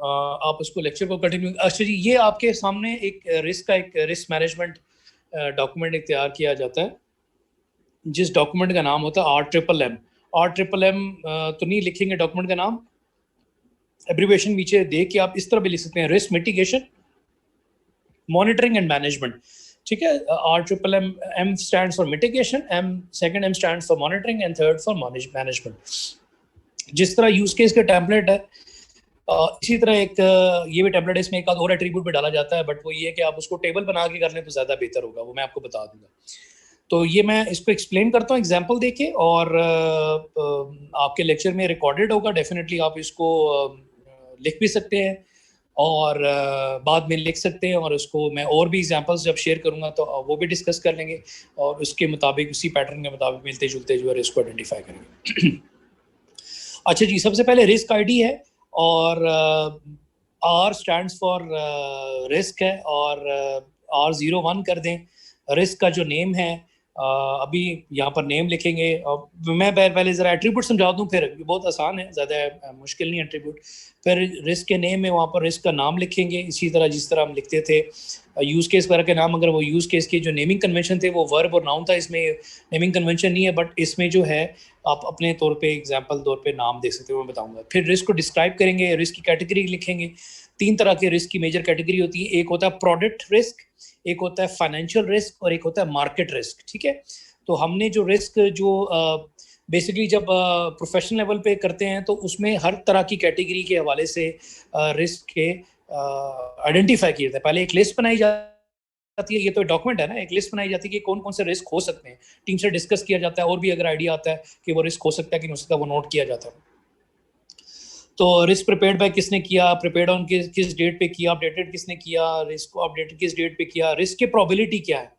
आप उसको लेक्चर को कंटिन्यू। अच्छा जी, ये आपके सामने एक रिस्क मैनेजमेंट डॉक्यूमेंट एक तैयार किया जाता है, जिस डॉक्यूमेंट का नाम होता है RMMM। RMMM तो नहीं लिखेंगे डॉक्यूमेंट का नाम, एब्रीवेशन नीचे देख के आप इस तरह भी लिख सकते हैं, risk mitigation, monitoring and management. ठीक है, RMMM, M stands for mitigation, second M stands for monitoring and third for management। जिस तरह यूज केस के टेम्पलेट है, इसी तरह एक ये भी टेम्पलेट है, इसमें एक और एट्रीब्यूट भी डाला जाता है, बट वो ये कि आप उसको टेबल बना के कर लें तो ज़्यादा बेहतर होगा, वो मैं आपको बता दूंगा। तो ये मैं इसको एक्सप्लेन करता हूँ एग्जाम्पल देके, और आपके लेक्चर में रिकॉर्डेड होगा, डेफिनेटली आप इसको लिख भी सकते हैं और बाद में लिख सकते हैं, और उसको मैं और भी एग्जांपल्स जब शेयर करूंगा तो वो भी डिस्कस कर लेंगे, और उसके मुताबिक, उसी पैटर्न के मुताबिक मिलते जुलते जो है इसको आइडेंटिफाई करेंगे। अच्छा जी, सबसे पहले रिस्क आईडी है, और R स्टैंड्स फॉर रिस्क है, और R01 कर दें। रिस्क का जो नेम है, अभी यहाँ पर नेम लिखेंगे। मैं पहले ज़रा एट्रीब्यूट समझा दूँ, फिर बहुत आसान है, ज़्यादा मुश्किल नहीं एट्रीब्यूट। फिर रिस्क के नेम में वहाँ पर रिस्क का नाम लिखेंगे, इसी तरह जिस तरह हम लिखते थे यूज़ केस वगैरह के नाम। अगर वो यूज़ केस के जो नेमिंग कन्वेंशन थे वो वर्ब और नाउन था, इसमें नेमिंग कन्वेंशन नहीं है, बट इसमें जो है आप अपने तौर पे एग्जांपल तौर पे नाम दे सकते हो, मैं बताऊंगा। फिर रिस्क को डिस्क्राइब करेंगे, रिस्क की कैटेगरी लिखेंगे। 3 तरह के रिस्क की मेजर कैटेगरी होती है, एक होता है प्रोडक्ट रिस्क, एक होता है फाइनेंशियल रिस्क, और एक होता है मार्केट रिस्क। ठीक है, तो हमने जो रिस्क जो बेसिकली जब प्रोफेशनल लेवल पे करते हैं तो उसमें हर तरह की कैटेगरी के हवाले से रिस्क के आइडेंटिफाई किए जाते हैं। पहले एक लिस्ट बनाई जाती है, ये तो डॉक्यूमेंट है ना, एक लिस्ट बनाई जाती है कि कौन कौन से रिस्क हो सकते हैं, टीम से डिस्कस किया जाता है, और भी अगर आइडिया आता है कि वो रिस्क हो सकता है कि नहीं हो सकता, वो नोट किया जाता है। तो रिस्क प्रिपेयर्ड बाय किसने किया, प्रिपेयर्ड ऑन किस डेट पे किया, अपडेटेड किसने किया, रिस्क को अपडेटेड किस डेट पे किया, रिस्क की प्रोबेबिलिटी क्या है,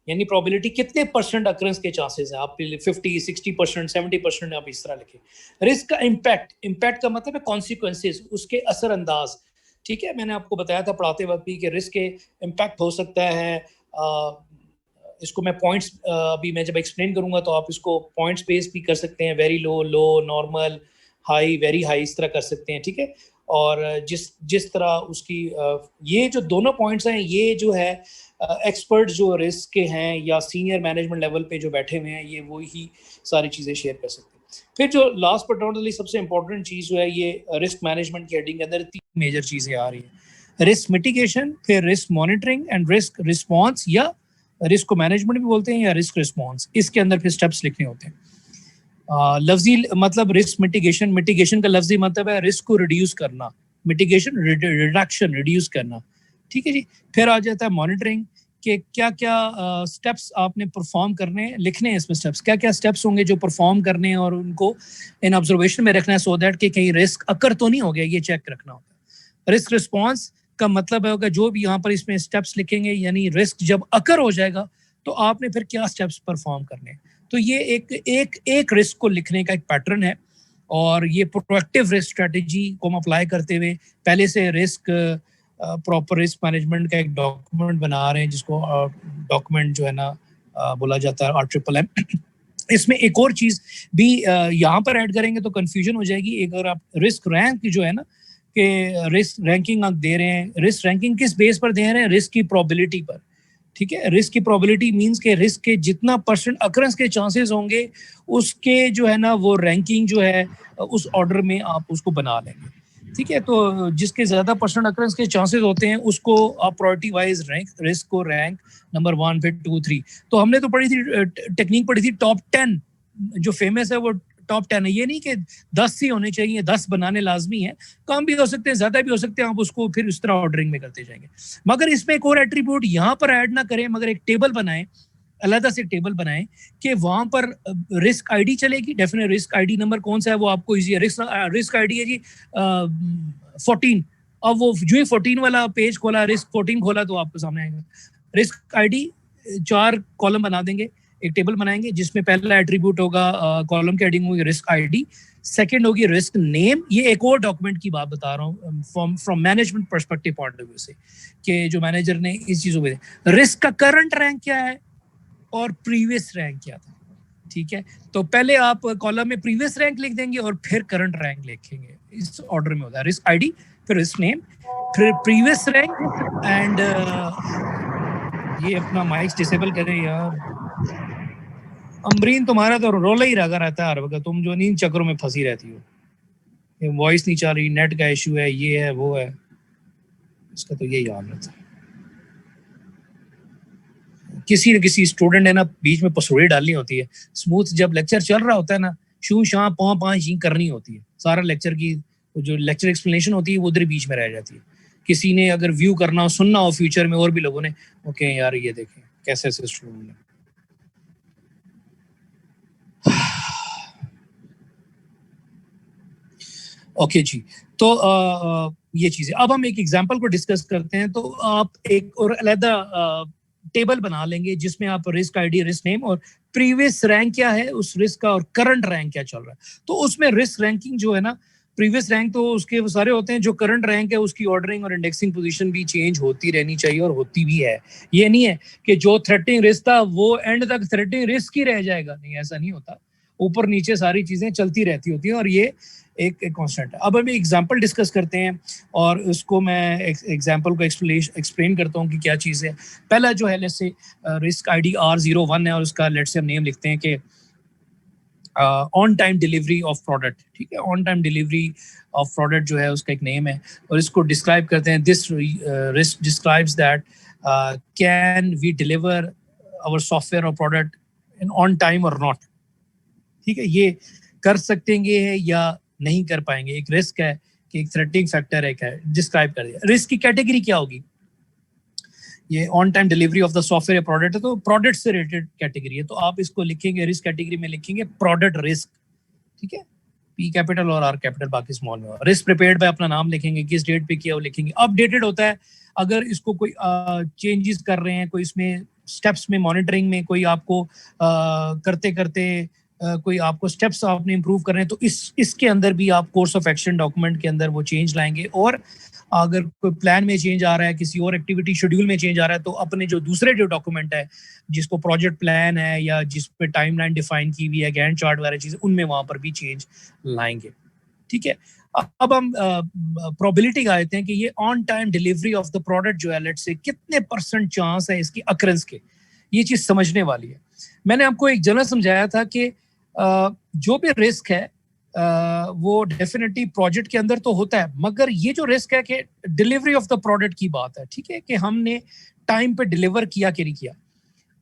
यानी प्रोबेबिलिटी कितने परसेंट अकरेंस के चांसेस हैं, आप 50, 60%, 70% आप इस तरह लिखें। रिस्क का इम्पैक्ट का मतलब है कॉन्सिक्वेंसेस, उसके असर अंदाज। ठीक है, मैंने आपको बताया था पढ़ाते वक्त भी कि रिस्क के इम्पैक्ट हो सकता है, इसको मैं पॉइंट्स अभी मैं जब एक्सप्लेन करूंगा तो आप इसको पॉइंट्स बेस भी कर सकते हैं, very low, low, normal, high, very high, इस तरह कर सकते हैं। ठीक है, और जिस तरह उसकी ये जो दोनों पॉइंट्स हैं, ये जो है एक्सपर्ट जो रिस्क के हैं या सीनियर मैनेजमेंट लेवल पे जो बैठे हुए हैं, ये वो ही सारी चीज़ें शेयर कर सकते हैं। फिर जो लास्ट बट नॉट लीस्ट सबसे इंपॉर्टेंट चीज़ जो है, ये रिस्क मैनेजमेंट की हेडिंग के अंदर 3 मेजर चीज़ें आ रही हैं, रिस्क मिटिगेशन, फिर risk monitoring and risk response, या रिस्क को मैनेजमेंट भी बोलते हैं या रिस्क रिस्पॉन्स। इसके अंदर फिर स्टेप्स लिखने होते हैं। लफ्जी मतलब रिस्क मिटिगेशन का लफ्जी मतलब है रिस्क को रिड्यूस करना, मिटिगेशन रिडक्शन, रिड्यूस करना। ठीक है जी। फिर आ जाता है मॉनिटरिंग, कि क्या क्या स्टेप्स आपने परफॉर्म करने हैं, लिखने हैं इसमें स्टेप्स, क्या क्या स्टेप्स होंगे जो परफॉर्म करने हैं, और उनको इन ऑब्जर्वेशन में रखना है, सो दैट कि कहीं रिस्क अकर तो नहीं हो गया, ये चेक रखना होता है। रिस्क रिस्पॉन्स का मतलब होगा जो भी यहाँ पर इसमें स्टेप्स लिखेंगे, यानी रिस्क जब अकर हो जाएगा तो आपने फिर क्या स्टेप्स परफॉर्म करने हैं। तो ये एक रिस्क को लिखने का एक पैटर्न है, और ये प्रोएक्टिव रिस्क स्ट्रेटेजी को हम अप्लाई करते हुए पहले से रिस्क प्रॉपर रिस्क मैनेजमेंट का एक डॉक्यूमेंट बना रहे हैं, जिसको डॉक्यूमेंट जो है ना बोला जाता है RMMM। इसमें एक और चीज़ भी यहाँ पर ऐड करेंगे तो कंफ्यूजन हो जाएगी। अगर आप रिस्क रैंक जो है ना, कि रिस्क रैंकिंग आप दे रहे हैं, रिस्क रैंकिंग किस बेस पर दे रहे हैं, रिस्क की प्रोबेबिलिटी पर। ठीक है, रिस्क की प्रोबेबिलिटी मींस के रिस्क के जितना परसेंट अकरेंस के चांसेस होंगे, उसके जो है ना वो रैंकिंग जो है उस ऑर्डर में आप उसको बना लेंगे। ठीक है, तो जिसके ज्यादा परसेंट अकरेंस के चांसेस होते हैं उसको आप प्रायोरिटी वाइज रैंक, रिस्क को रैंक नंबर 1, फिर 2, 3। तो हमने तो पढ़ी थी टेक्निक पढ़ी थी टॉप 10, जो फेमस है वो टॉप 10 है। ये नहीं कि 10 ही होने चाहिए, 10 बनाने लाजमी है, कम भी हो सकते हैं, ज्यादा भी हो सकते हैं, आप उसको फिर इस तरह ऑर्डरिंग में करते जाएंगे। मगर इसमें एक और एट्रीब्यूट यहाँ पर ऐड ना करें, मगर एक टेबल बनाएं, अलग से टेबल बनाएं कि वहां पर रिस्क आईडी चलेगी। डेफिनेट रिस्क आईडी नंबर कौन सा है वो आपको इजी है। रिस्क आईडी है जी 14। अब वो जो ही 14 वाला पेज खोला, रिस्क 14 खोला, तो आपको सामने आएगा रिस्क आईडी। 4 कॉलम बना देंगे, एक टेबल बनाएंगे जिसमें पहला एट्रीब्यूट होगा, कॉलम की हेडिंग होगी रिस्क आईडी, सेकंड होगी रिस्क नेम। ये एक और डॉक्यूमेंट की बात बता रहा हूँ from management perspective point of view से, कि जो मैनेजर ने इस चीजों में रिस्क का करंट रैंक क्या है और प्रीवियस रैंक क्या था। ठीक है, तो पहले आप कॉलम में प्रीवियस रैंक लिख देंगे और फिर करंट रैंक लिखेंगे, इस ऑर्डर में होता है। रिस्क आईडी, फिर रिस्क नेम, फिर प्रीवियस रैंक एंड ये अपना माइक्स डिसेबल करें यार। अमरीन तुम्हारा तो रोला ही लगा रहता है हर वक्त, तुम जो इन चक्करों में फंसी रहती हो, ये वॉइस नहीं चल रही, नेट का इशू है, ये है वो है, इसका तो यही हाल रहता है। किसी न किसी स्टूडेंट ने ना बीच में पसोड़ी डालनी होती है, स्मूथ जब लेक्चर चल रहा होता है ना, शू शां पौ पां शी करनी होती है, सारा लेक्चर की जो लेक्चर एक्सप्लेनेशन होती है वो उधर बीच में रह जाती है। किसी ने अगर व्यू करना हो, सुनना हो फ्यूचर में और भी लोगों ने, ओके यार ये देखें कैसे ऐसे स्टूडेंट है। ओके जी, तो ये चीजें अब हम एक एग्जांपल को डिस्कस करते हैं। तो आप एक और अलग टेबल बना लेंगे जिसमें आप रिस्क आईडी, रिस्क नेम और प्रीवियस रैंक क्या है उस रिस्क का और करंट रैंक क्या चल रहा है। तो उसमें रिस्क रैंकिंग जो है ना, प्रीवियस रैंक तो उसके वो सारे होते हैं, जो करंट रैंक है उसकी ऑर्डरिंग और इंडेक्सिंग पोजीशन भी चेंज होती रहनी चाहिए और होती भी है। ये नहीं है कि जो थ्रेटनिंग रिस्क था वो एंड तक थ्रेटनिंग रिस्क ही रह जाएगा, नहीं ऐसा नहीं होता, ऊपर नीचे सारी चीजें चलती रहती होती हैं और ये एक कांस्टेंट है। अब हम एग्जांपल डिस्कस करते हैं और उसको मैं एग्जांपल को एक्सप्लेन करता हूँ कि क्या चीज़ है। पहला जो है लेट्स से रिस्क आईडी R01 है और उसका लेट्स से हम नेम लिखते हैं कि on time delivery of product, ठीक है, on time delivery of product जो है उसका एक नेम है और इसको डिस्क्राइब करते हैं, this risk describes that can we deliver our software or product in on time or not, ठीक है, ये कर सकेंगे या नहीं कर पाएंगे, एक रिस्क है कि एक थ्रेटनिंग फैक्टर है, डिस्क्राइब कर दिया। रिस्क की कैटेगरी क्या होगी, ये on time delivery of the software product है तो प्रोडक्ट से रिलेटेड कैटेगरी है, तो आप इसको लिखेंगे रिस्क कैटेगरी में लिखेंगे प्रोडक्ट रिस्क, ठीक है, पी कैपिटल और आर कैपिटल बाकी स्मॉल में। रिस्क प्रिपेयर्ड बाय अपना नाम लिखेंगे, किस डेट पे किया वो लिखेंगे, अपडेटेड होता है अगर इसको कोई चेंजेस कर रहे हैं, कोई इसमें स्टेप्स में मॉनिटरिंग में कोई आपको करते करते कोई आपको स्टेप्स आपने इंप्रूव कर रहे हैं तो इसके अंदर भी आप कोर्स ऑफ एक्शन डॉक्यूमेंट के अंदर वो चेंज लाएंगे। और अगर कोई प्लान में चेंज आ रहा है, किसी और एक्टिविटी शेड्यूल में चेंज आ रहा है तो अपने जो दूसरे जो डॉक्यूमेंट है जिसको प्रोजेक्ट प्लान है या जिस पे टाइमलाइन डिफाइन की हुई है, गैंट चार्ट वगैरह चीजें, उनमें वहां पर भी चेंज लाएंगे, ठीक है। अब हम प्रोबेबिलिटी का आते हैं कि ये on time delivery of the product जो है लेट्स से कितने % चांस है इसकी अकरेंस के, ये चीज समझने वाली है। मैंने आपको एक जनरल समझाया था कि जो भी रिस्क है वो डेफिनेटली प्रोजेक्ट के अंदर तो होता है, मगर ये जो रिस्क है कि डिलीवरी ऑफ द प्रोडक्ट की बात है, ठीक है, कि हमने टाइम पे डिलीवर किया कि नहीं किया।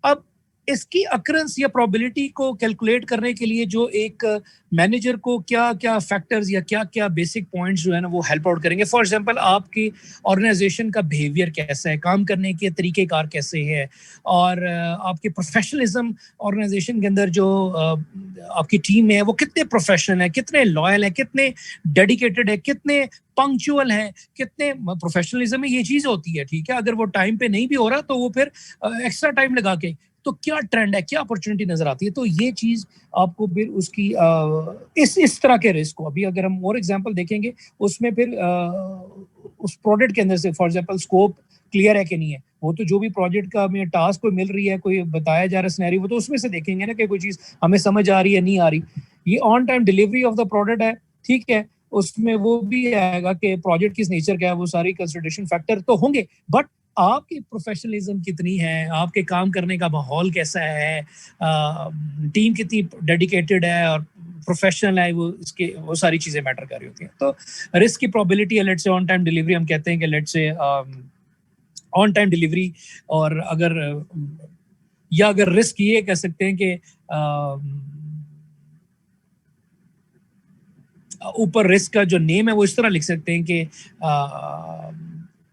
अब इसकी अकरेंस या प्रोबेबिलिटी को कैलकुलेट करने के लिए जो एक मैनेजर को क्या क्या फैक्टर्स या क्या क्या बेसिक पॉइंट्स जो है ना वो हेल्प आउट करेंगे। फॉर एग्जांपल आपकी ऑर्गेनाइजेशन का बिहेवियर कैसा है, काम करने के तरीकेकार कैसे हैं और आपके प्रोफेशनलिज्म ऑर्गेनाइजेशन के अंदर जो आपकी टीम है वो कितने प्रोफेशनल है, कितने लॉयल है, कितने डेडिकेटेड है, कितने पंक्चुअल है, कितने प्रोफेशनलिज्म में ये चीज होती है, ठीक है। अगर वो टाइम पे नहीं भी हो रहा तो वो फिर एक्स्ट्रा टाइम लगा के, तो क्या ट्रेंड है, क्या अपॉर्चुनिटी नजर आती है, तो ये चीज आपको फिर उसकी इस तरह के रिस्क को, अभी अगर हम और एग्जांपल देखेंगे उसमें फिर उस प्रोडक्ट के अंदर से फॉर एग्जांपल स्कोप क्लियर है कि नहीं है, वो तो जो भी प्रोजेक्ट का हमें टास्क कोई मिल रही है, कोई बताया जा रहा है सिनेरियो, वो तो उसमें से देखेंगे ना कि कोई चीज हमें समझ आ रही है नहीं आ रही। ये on time delivery of the product है, ठीक है, उसमें वो भी आएगा कि प्रोजेक्ट किस नेचर का है, वो सारी कंसिडरेशन फैक्टर तो होंगे, बट आपकी प्रोफेशनलिज्म कितनी है, आपके काम करने का माहौल कैसा है, टीम कितनी डेडिकेटेड है और प्रोफेशनल है, वो इसके वो सारी चीजें मैटर कर रही होती हैं। तो रिस्क की प्रोबेबिलिटी है लेट्स से ऑन टाइम डिलीवरी, हम कहते हैं कि let's say on time delivery, और अगर या अगर रिस्क ये कह सकते हैं कि ऊपर रिस्क का जो नेम है वो इस तरह लिख सकते हैं कि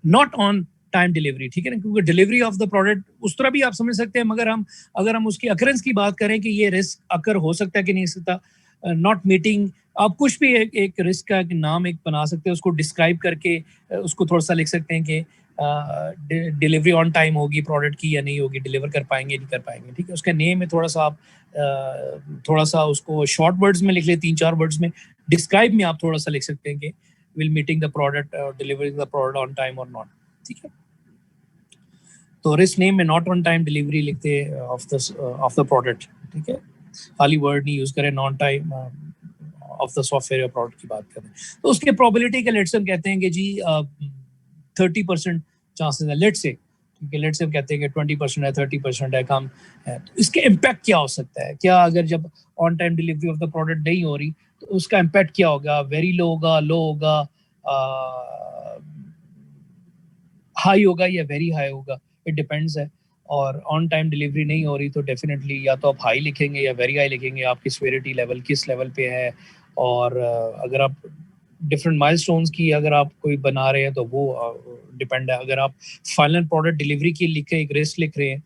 नॉट ऑन टाइम डिलीवरी, ठीक है ना, क्योंकि डिलीवरी ऑफ द प्रोडक्ट उस तरह भी आप समझ सकते हैं, मगर हम अगर हम उसकी अकरेंस की बात करें कि ये रिस्क अकर हो सकता है कि नहीं सकता, नॉट मीटिंग, आप कुछ भी एक रिस्क का नाम एक बना सकते हैं, उसको डिस्क्राइब करके उसको थोड़ा सा लिख सकते हैं कि डिलीवरी ऑन टाइम होगी प्रोडक्ट की या नहीं होगी, डिलीवर कर पाएंगे नहीं कर पाएंगे, ठीक है। उसका नेम में थोड़ा सा आप थोड़ा सा उसको शॉर्ट वर्ड्स में लिख ले, 3-4 वर्ड्स में। डिस्क्राइब में आप थोड़ा सा लिख सकते हैं कि विल मीटिंग द प्रोडक्ट और delivering the product on time or not, ठीक है। तो रिस्क नेम में नॉट ऑन टाइम डिलीवरी लिखते ऑफ द प्रोडक्ट, ठीक है, खाली वर्ड नहीं यूज करें, non time of the software product की बात करें तो उसके प्रोबेबिलिटी के लेट्स हम कहते हैं कि जी 30% चांसेस है लेट्स से, क्योंकि लेट्स से हम कहते हैं कि 20% है, 30% है, कम है। तो इसके इम्पैक्ट क्या हो सकता है? क्या अगर जब on time delivery of the product नहीं हो रही तो उसका इम्पैक्ट क्या होगा? वेरी लो होगा, लो होगा, हाई होगा या वेरी हाई होगा? इट डिपेंड्स है। और ऑन टाइम डिलीवरी नहीं हो रही तो डेफिनेटली या तो आप हाई लिखेंगे या वेरी हाई लिखेंगे, आपकी सिवियरिटी लेवल किस लेवल पे है। और अगर आप डिफरेंट माइलस्टोन्स की अगर आप कोई बना रहे हैं तो वो डिपेंड है। अगर आप फाइनल प्रोडक्ट डिलीवरी की लिख के एक रिस्क लिख रहे हैं,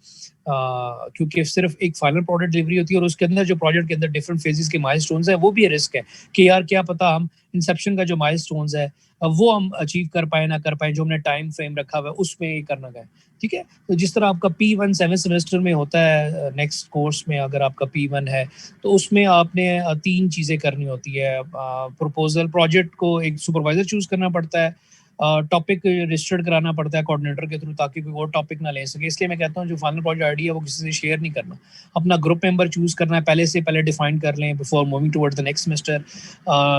क्योंकि सिर्फ एक फाइनल प्रोडक्ट डिलीवरी होती है और उसके अंदर जो प्रोजेक्ट के अंदर डिफरेंट फेजेस के माइलस्टोन्स है वो भी रिस्क है कि यार क्या पता हम इंसेप्शन का जो माइलस्टोन्स है वो हम अचीव कर पाए ना कर पाए, जो हमने टाइम फ्रेम रखा हुआ है उसमें ही करना है। ठीक है, तो जिस तरह आपका P1 7 सेमेस्टर में होता है, नेक्स्ट कोर्स में अगर आपका P1 है तो उसमें आपने 3 चीज़ें करनी होती है। प्रपोजल प्रोजेक्ट को एक सुपरवाइजर चूज करना पड़ता है, टॉपिक रजिस्टर्ड कराना पड़ता है कोऑर्डिनेटर के थ्रू ताकि कोई और टॉपिक ना ले सके। इसलिए मैं कहता हूँ जो फाइनल प्रोजेक्ट आइडिया है वो किसी से शेयर नहीं करना, अपना ग्रुप मेंबर चूज करना है, पहले से पहले डिफाइन कर लें before moving towards the next semester.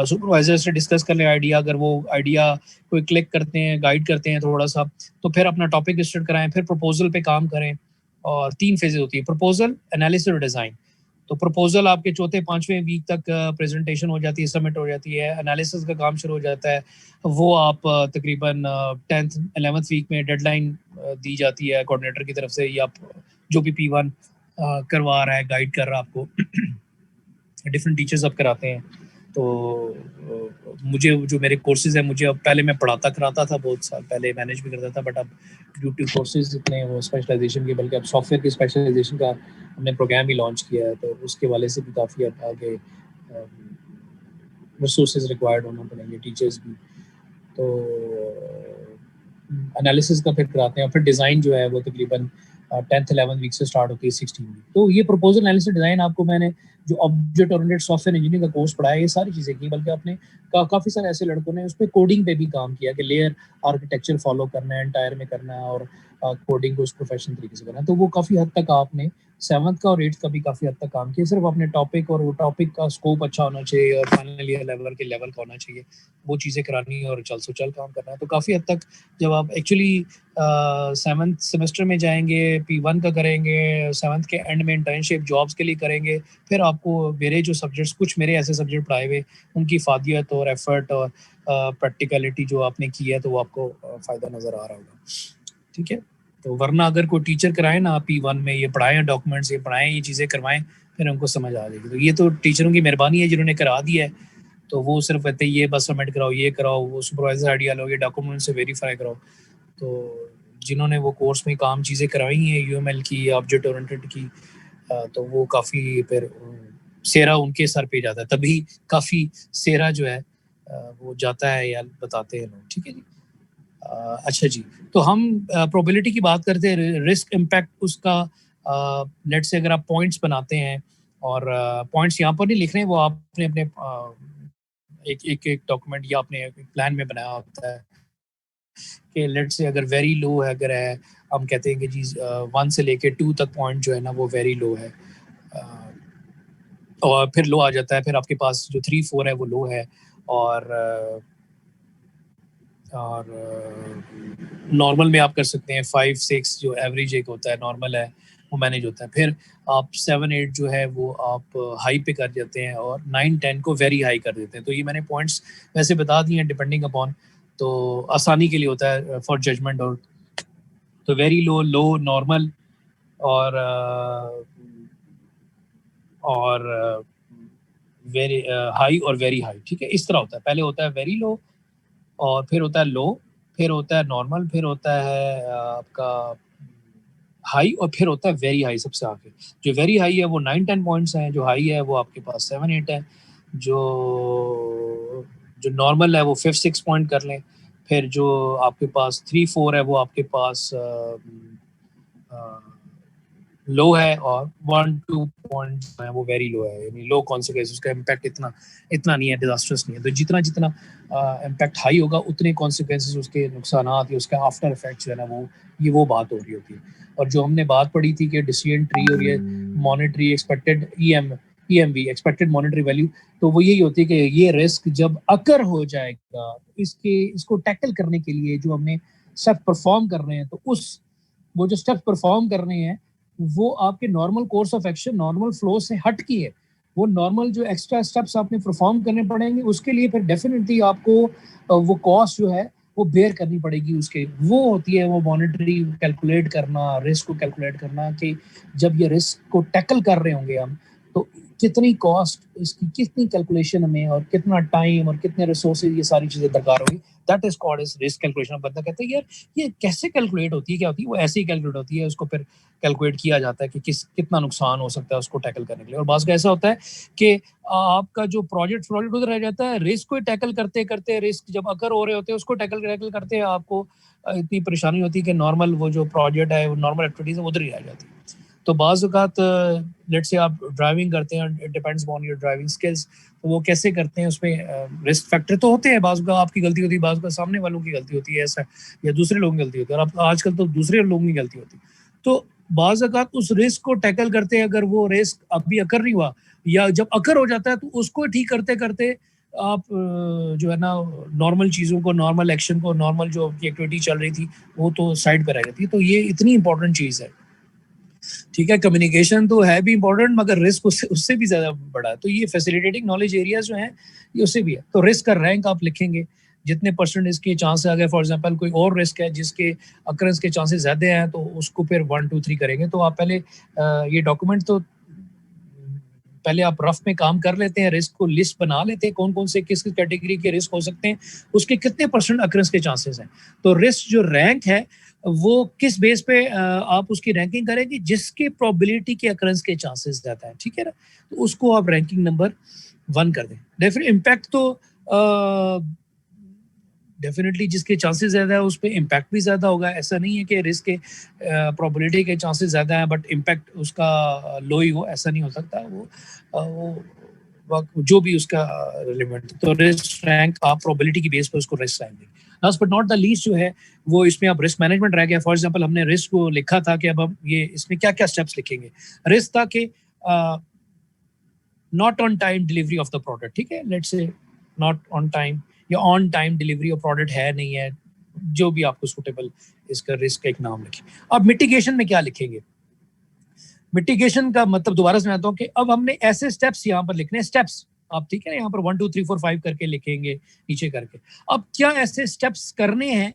Supervisor से डिस्कस कर लें आइडिया, अगर वो आइडिया कोई क्लिक करते हैं, गाइड करते हैं थोड़ा सा, तो फिर अपना टॉपिक रजिस्टर्ड कराएं, फिर प्रपोजल पे काम करें। और 3 फेजेज होती है, प्रपोजल, एनालिसिस और डिज़ाइन। तो प्रपोजल आपके चौथे 5वें वीक तक प्रेजेंटेशन हो जाती है, सबमिट हो जाती है। एनालिसिस का काम शुरू हो जाता है, वो आप तकरीबन 10th 11th वीक में डेडलाइन दी जाती है कोऑर्डिनेटर की तरफ से, या जो भी P1 करवा रहा है, गाइड कर रहा है आपको, डिफरेंट टीचर्स अब कराते हैं। तो मुझे जो मेरे कोर्सेज हैं, मुझे अब पहले मैं पढ़ाता कराता था, बहुत साल पहले मैनेज भी करता था, बट अब ड्यू टू कोर्सेज इतने वो स्पेशलाइजेशन के, बल्कि अब सॉफ्टवेयर की स्पेशलाइजेशन का हमने प्रोग्राम ही लॉन्च किया है, तो उसके वाले से भी काफ़ी अब आगे रिसोर्सेज रिक्वायर्ड होना पड़ेंगे, टीचर्स भी। तो एनालिसिस का फिर कराते हैं, फिर डिज़ाइन जो है वो तकरीबन 10th 11th वीक से स्टार्ट होती है 16 वीक। तो ये प्रपोजल एनालिसिस डिज़ाइन आपको मैंने जो ऑब्जेक्ट ओरिएंटेड सॉफ्टवेयर इंजीनियरिंग का कोर्स पढ़ाया, ये सारी चीज़ें की, बल्कि आपने काफ़ी सारे ऐसे लड़कों ने उसमें कोडिंग पे भी काम किया कि लेयर आर्किटेक्चर फॉलो करना है, एंटायर में करना है, और कोडिंग को उस प्रोफेशनल तरीके से करना है। तो वो काफ़ी हद तक आपने 7th का और 8th का भी काफ़ी हद तक काम किया। सिर्फ अपने टॉपिक और वो टॉपिक का स्कोप अच्छा होना चाहिए और फाइनल ईयर लेवल के लेवल का होना चाहिए, वो चीज़ें करानी है और चल सो चल काम करना है। तो काफ़ी हद तक जब आप एक्चुअली 7th सेमेस्टर में जाएंगे, P1 का करेंगे, 7th के एंड में इंटर्नशिप जॉब्स के लिए करेंगे, फिर आपको मेरे जो सब्जेक्ट्स, कुछ मेरे ऐसे सब्जेक्ट पढ़ाए हुए, उनकी फादियत और एफर्ट और प्रैक्टिकलिटी जो आपने की है, तो वो आपको फ़ायदा नज़र आ रहा होगा। ठीक है, तो वरना अगर कोई टीचर कराए ना P1 में, ये पढ़ाएं डॉक्यूमेंट्स, ये पढ़ाएं, ये चीज़ें करवाएं, फिर उनको समझ आ जाएगी। तो ये तो टीचरों की मेहरबानी है जिन्होंने करा दिया है, तो वो सिर्फ कहते हैं ये बस सबमिट कराओ, ये कराओ, वो सुपरवाइजर आइडिया लो, ये डॉक्यूमेंट से वेरीफाई कराओ। तो जिन्होंने वो कोर्स में काम चीज़ें कराई हैं UML की, ऑब्जेक्ट ओरिएंटेड की, तो वो काफ़ी फिर सेरा उनके सर पे जाता है, तभी काफ़ी सेरा जो है वो जाता है या बताते हैं लोग। ठीक है जी। अच्छा जी, तो हम प्रोबेबिलिटी की बात करते हैं, रिस्क इम्पैक्ट उसका। लेट से अगर आप पॉइंट्स बनाते हैं, और पॉइंट्स यहाँ पर नहीं लिख रहे हैं, वो आपने अपने एक डॉक्यूमेंट या अपने प्लान में बनाया होता है कि लेट से अगर वेरी लो है, अगर है, हम कहते हैं कि जी 1 से लेके 2 तक पॉइंट जो है ना वो वेरी लो है, और फिर लो आ जाता है, फिर आपके पास जो 3 4 है वो लो है, और नॉर्मल में आप कर सकते हैं 5 6 जो एवरेज एक होता है, नॉर्मल है, वो मैनेज होता है। फिर आप 7 8 जो है वो आप हाई पे कर देते हैं, और 9 10 को वेरी हाई कर देते हैं। तो ये मैंने पॉइंट्स वैसे बता दिए हैं डिपेंडिंग अपॉन, तो आसानी के लिए होता है फॉर जजमेंट। और तो वेरी लो, लो, नॉर्मल, और वेरी हाई और वेरी हाई। ठीक है, इस तरह होता है। पहले होता है वेरी लो, और फिर होता है लो, फिर होता है नॉर्मल, फिर होता है आपका हाई, और फिर होता है वेरी हाई सबसे आगे। जो वेरी हाई है वो 9 10 पॉइंट्स हैं, जो हाई है वो आपके पास 7 8 है, जो जो नॉर्मल है वो 5 6 पॉइंट कर लें, फिर जो आपके पास 3 4 है वो आपके पास लो है, और 1 2 पॉइंट है वो वेरी लो है, यानी लो कॉन्सिक्वेंस, उसका इम्पैक्ट इतना नहीं है, डिजास्टर्स नहीं है। तो जितना जितना इम्पैक्ट हाई होगा उतने कॉन्सिक्वेंसेस, उसके नुकसान या उसका आफ्टर इफेक्ट जो है ना वो बात हो रही होती है। और जो हमने बात पढ़ी थी कि डिसीजन ट्री और ये monetary expected EM EMV expected monetary value, तो वो यही होती है कि ये रिस्क जब अकर हो जाएगा, इसको टैकल करने के लिए जो हमने स्टेप परफॉर्म कर रहे हैं, तो वो जो स्टेप परफॉर्म कर रहे हैं वो आपके normal course of action, normal flow से हट की है। वो नॉर्मल जो एक्स्ट्रा स्टेप्स आपने परफॉर्म करने पड़ेंगे, उसके लिए फिर डेफिनेटली आपको वो कॉस्ट जो है वो बेयर करनी पड़ेगी उसके। वो होती है वो मॉनेटरी कैलकुलेट करना, रिस्क को कैलकुलेट करना, कि जब ये रिस्क को टैकल कर रहे होंगे हम, तो कितनी कॉस्ट, इसकी कितनी कैलकुलेशन हमें, और कितना टाइम और कितने रिसोर्सेज, ये सारी चीजें दरकार होगी। That is called as risk calculation. बंदा कहता है यार ये कैसे कैलकुलेट होती है, क्या होती है? वो ऐसे ही कैलकुलेट होती है, उसको फिर कैलकुलेट किया जाता है कि कितना नुकसान हो सकता है उसको टैकल करने के लिए। और बात का ऐसा होता है कि आपका जो प्रोजेक्ट उधर रह जाता है, रिस्क को टैकल करते करते, रिस्क जब अकर हो रहे होते हैं उसको टैकल करते आपको इतनी परेशानी होती है कि नॉर्मल वो जो प्रोजेक्ट है, वो नॉर्मल एक्टिविटीज है, उधर ही रह जाती है। तो बाज़ औक़ात लेट्स से आप ड्राइविंग करते हैं, it depends on your driving skills, तो वो कैसे करते हैं, उसमें रिस्क फैक्टर तो होते हैं। बाज़ औक़ात आपकी गलती होती है, बाज़ औक़ात सामने वालों की गलती होती है, ऐसा, या दूसरे लोगों की गलती होती है, और अब आजकल तो दूसरे लोगों की गलती होती है। तो बाज़ औक़ात उस रिस्क को टैकल करते हैं, अगर वो रिस्क अभी अकर नहीं हुआ, या जब अकर हो जाता है, तो उसको ठीक करते-करते आप जो है ना, नॉर्मल चीज़ों को, नॉर्मल एक्शन को, नॉर्मल जो आपकी एक्टिविटी चल रही थी, वो तो साइड पे रह जाती है। तो ये इतनी इंपॉर्टेंट चीज़ है। ठीक है, कम्युनिकेशन तो है भी इंपॉर्टेंट, मगर रिस्क उससे उससे भी ज़्यादा बड़ा है। तो ये फैसिलिटेटिंग नॉलेज एरियाज जो हैं, ये उससे भी है। तो रिस्क का रैंक आप लिखेंगे, जितने परसेंट इसके चांस है, अगर फॉर एग्जांपल कोई और रिस्क है जिसके अकरेंस के चांसेस ज़्यादा हैं, तो उसको फिर 1 2 3 करेंगे। तो आप पहले ये डॉक्यूमेंट तो पहले आप रफ में काम कर लेते हैं, रिस्क को लिस्ट बना लेते हैं, कौन-कौन से किस-किस कैटेगरी के रिस्क हो सकते हैं, उसके कितने परसेंट अकरेंस के चांसेस हैं। तो रिस्क जो रैंक है, वो किस बेस पे आप उसकी रैंकिंग करेंगे, जिसकी प्रोबेबिलिटी के अकरेंस के चांसेस ज़्यादा है, ठीक है ना? तो उसको आप रैंकिंग नंबर 1 कर दें। डेफिनेट इम्पैक्ट तो डेफिनेटली जिसके चांसेस ज़्यादा है, उस पे इम्पैक्ट भी ज़्यादा होगा। ऐसा नहीं है कि रिस्क के प्रोबेबिलिटी के चांसेस ज़्यादा हैं बट इम्पैक्ट उसका लो ही हो, ऐसा नहीं हो सकता। वो जो भी उसका रिलेवेंट, तो रिस्क रैंक आप प्रोबेबिलिटी की बेस पर उसको रिस्क रैंक देंगे। Last but not the least जो है, वो इसमें अब रिस्क मैनेजमेंट रह गया। फॉर एग्जांपल हमने रिस्क को लिखा था कि अब हम ये इसमें क्या-क्या स्टेप्स लिखेंगे। रिस्क था कि not on time delivery of the product, ठीक है? Let's say not on time या on time delivery of product है नहीं है, जो भी आपको सूटेबल इसका रिस्क का एक नाम लिखें। अब मिटिगेशन में क्या लिखेंगे? मिटिगेशन का मतलब दोबारा समझाता हूँ कि अब हमने ऐसे स्टेप्स यहाँ पर लिखने हैं, स्टेप्स आप, ठीक है, यहाँ पर 1 2 3 4 5 करके लिखेंगे नीचे करके। अब क्या ऐसे स्टेप्स करने हैं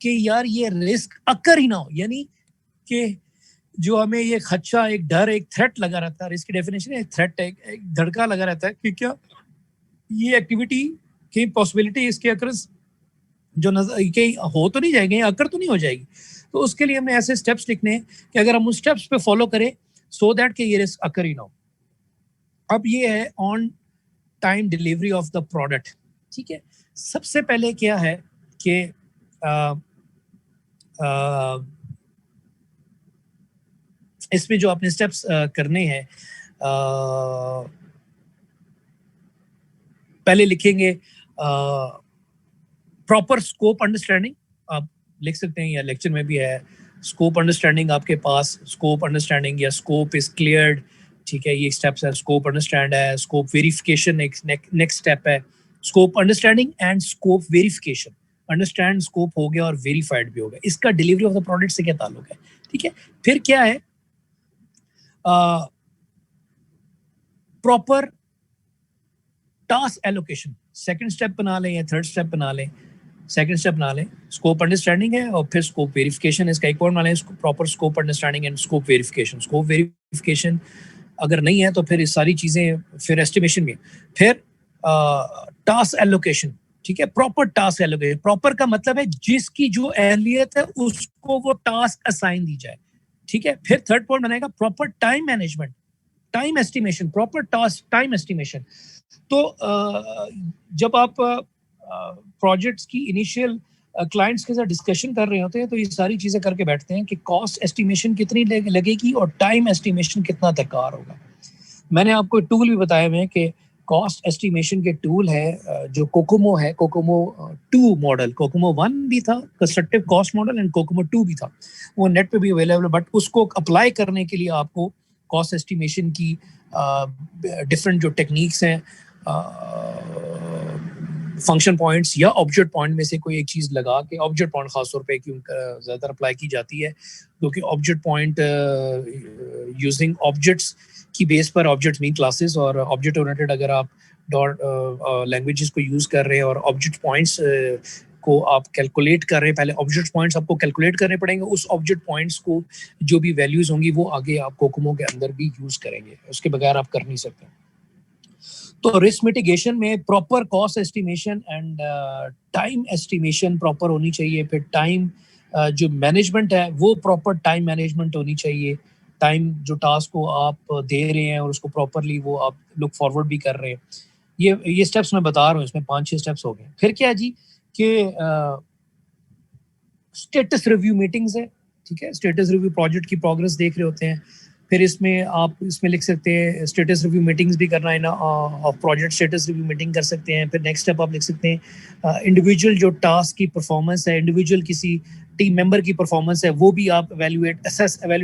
कि यार ये रिस्क अकर ही ना हो, यानी कि जो हमें ये खदशा, एक डर, एक थ्रेट लगा रहता है। रिस्क की डेफिनेशन है थ्रेट, एक धड़का लगा रहता है कि क्या ये एक्टिविटी की पॉसिबिलिटी, इसके अकरस जो नजर के हो तो नहीं जाएंगे, अकर तो नहीं हो जाएगी। तो उसके लिए हमें ऐसे स्टेप्स लिखने हैं कि अगर हम उस स्टेप्स पे फॉलो करें, सो दैट कि ये रिस्क अकर ही ना हो। अब ये है on time delivery of the product, ठीक है। सबसे पहले क्या है कि इसमें जो आपने स्टेप्स करने हैं, पहले लिखेंगे प्रॉपर स्कोप अंडरस्टैंडिंग। आप लिख सकते हैं, या लेक्चर में भी है, स्कोप अंडरस्टैंडिंग आपके पास, स्कोप अंडरस्टैंडिंग या स्कोप इज क्लियर्ड, ठीक है, ये स्टेप्स है। स्कोप अंडरस्टैंड है, स्कोप वेरिफिकेशन एक नेक्स्ट स्टेप है। Scope understanding and scope verification, understand scope हो गया और वेरीफाइड भी हो गया। इसका डिलीवरी ऑफ द प्रोडक्ट से क्या ताल्लुक है, ठीक है। फिर क्या है, proper task allocation, second step बना लें या थर्ड स्टेप बना लें, सेकंड स्टेप बना लें। स्कोप अंडरस्टैंडिंग है और फिर स्कोप वेरिफिकेशन, इसका एक पॉइंट बना लें, proper scope understanding and scope verification. Scope verification अगर नहीं है तो फिर ये सारी चीज़ें, फिर एस्टिमेशन में, फिर टास्क एलोकेशन, ठीक है, प्रॉपर टास्क एलोकेशन। प्रॉपर का मतलब है जिसकी जो अहलियत है उसको वो टास्क असाइन दी जाए, ठीक है। फिर थर्ड पॉइंट बनेगा proper time management, time estimation, proper task time estimation. तो जब आप प्रोजेक्ट्स की इनिशियल क्लाइंट्स के साथ डिस्कशन कर रहे होते हैं, तो ये सारी चीज़ें करके बैठते हैं कि कॉस्ट एस्टिमेशन कितनी लगेगी और टाइम एस्टिमेशन कितना दरकार होगा। मैंने आपको टूल भी बताया हुए हैं कि कॉस्ट एस्टिमेशन के टूल है, जो कोकोमो है, कोकोमो 2 मॉडल, कोकोमो 1 भी था constructive cost model, and Kokomo 2 भी था, वो नेट पे भी अवेलेबल है। बट उसको अप्लाई करने के लिए आपको कॉस्ट एस्टिमेशन की डिफरेंट जो टेक्निक्स हैं, फंक्शन पॉइंट्स या ऑब्जेक्ट पॉइंट में से कोई एक चीज़ लगा के, ऑब्जेक्ट पॉइंट खासतौर पे क्यों ज़्यादा अप्लाई की जाती है क्योंकि ऑब्जेक्ट पॉइंट यूजिंग ऑब्जेक्ट्स की बेस पर, ऑब्जेक्ट मीन क्लासेस, और ऑब्जेक्ट ओरिएंटेड अगर आप डॉट लैंग्वेजेस को यूज़ कर रहे हैं और ऑब्जेक्ट पॉइंट्स को आप कैलकुलेट कर रहे हैं, पहले ऑब्जेक्ट पॉइंट्स आपको कैलकुलेट करने पड़ेंगे, उस ऑब्जेक्ट पॉइंट्स को जो भी वैल्यूज होंगी वो आगे आप कोकोमो के अंदर भी यूज़ करेंगे, उसके बगैर आप कर नहीं सकते। तो रिस्क मिटिगेशन में proper cost estimation and time estimation proper होनी चाहिए। फिर टाइम जो मैनेजमेंट है वो प्रॉपर टाइम मैनेजमेंट होनी चाहिए। टाइम जो टास्क को आप दे रहे हैं और उसको प्रॉपरली वो आप लुक फॉरवर्ड भी कर रहे हैं। ये स्टेप्स मैं बता रहा हूँ, इसमें 5-6 स्टेप्स हो गए। फिर क्या जी कि स्टेटस रिव्यू मीटिंग्स है, ठीक है। स्टेटस रिव्यू प्रोजेक्ट की प्रोग्रेस देख रहे होते हैं। फिर इसमें आप इसमें लिख सकते हैं स्टेटस रिव्यू मीटिंग्स भी करना है ना, of project status review meeting कर सकते हैं। फिर नेक्स्ट स्टेप आप लिख सकते हैं इंडिविजुअल जो टास्क की परफॉर्मेंस है, इंडिविजुअल किसी टीम मेंबर की परफॉर्मेंस है वो भी आप एवेल्यूएट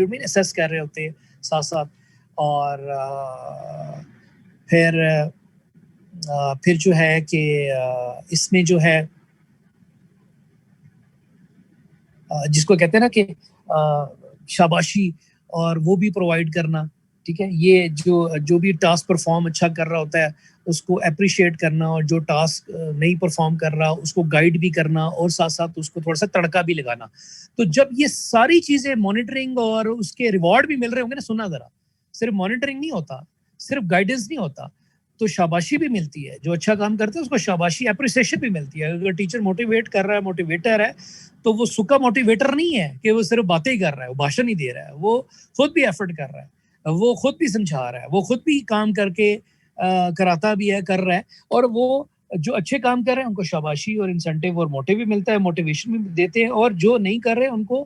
मीन असेस कर रहे होते हैं साथ साथ। और फिर जो है कि इसमें जो है जिसको कहते हैं ना कि शाबाशी और वो भी प्रोवाइड करना, ठीक है। ये जो भी टास्क परफॉर्म अच्छा कर रहा होता है उसको अप्रिशिएट करना, और जो टास्क नहीं परफॉर्म कर रहा उसको गाइड भी करना, और साथ साथ उसको थोड़ा सा तड़का भी लगाना। तो जब ये सारी चीजें मॉनिटरिंग और उसके रिवॉर्ड भी मिल रहे होंगे ना, सुना जरा, सिर्फ मॉनिटरिंग नहीं होता, सिर्फ गाइडेंस नहीं होता, तो शाबाशी भी मिलती है। जो अच्छा काम करते हैं उसको शाबाशी, अप्रिसिएशन भी मिलती है। अगर टीचर मोटिवेट कर रहा है, मोटिवेटर है, तो वो सुखा मोटिवेटर नहीं है कि वो सिर्फ बातें ही कर रहा है, वो भाषण ही दे रहा है, वो खुद भी एफर्ट कर रहा है, वो खुद भी समझा रहा है, वो खुद भी काम करके कराता भी है, कर रहा है। और वो जो अच्छे काम कर रहे हैं उनको शाबाशी और इंसेंटिव और मोटिव भी मिलता है, मोटिवेशन भी देते हैं। और जो नहीं कर रहे उनको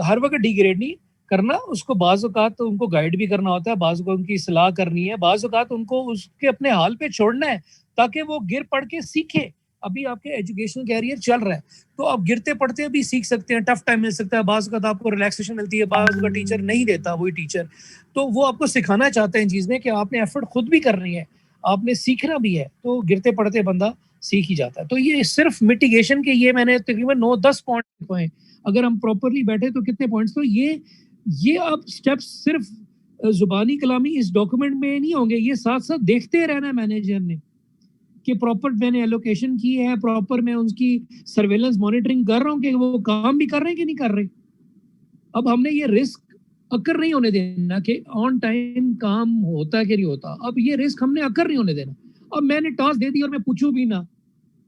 हर वक्त डिग्रेड नहीं करना, उसको बाज़ औक़ात तो उनको गाइड भी करना होता है, बाज़ औक़ात उनकी सलाह करनी है, बाज़ औक़ात उनको उसके अपने हाल पे छोड़ना है ताकि वो गिर पड़ के सीखे। अभी आपके एजुकेशनल कैरियर चल रहा है तो आप गिरते पड़ते भी सीख सकते हैं, टफ टाइम मिल सकता है, बाज़ औक़ात आपको रिलैक्सेशन मिलती है, बाज़ का टीचर नहीं देता, वही टीचर तो वो आपको सिखाना चाहते हैं चीज़ में कि आपने एफर्ट खुद भी करनी है, आपने सीखना भी है, तो गिरते पड़ते बंदा सीख ही जाता है। तो ये सिर्फ मिटिगेशन के ये मैंने तकरीबन 9-10 पॉइंट लिखे हैं। अगर हम प्रॉपरली बैठे तो कितने पॉइंट्स, तो ये आप स्टेप्स सिर्फ जुबानी कलामी इस डॉक्यूमेंट में नहीं होंगे, ये साथ साथ देखते रहना है मैनेजर ने कि प्रॉपर मैंने एलोकेशन की है, प्रॉपर मैं उनकी सर्वेलेंस मॉनिटरिंग कर रहा हूँ कि वो काम भी कर रहे हैं कि नहीं कर रहे। अब हमने ये रिस्क अकर नहीं होने देना कि ऑन टाइम काम होता है कि नहीं होता। अब ये रिस्क हमने अकर नहीं होने देना। अब मैंने टास्क दे दिया और मैं पूछूं भी ना,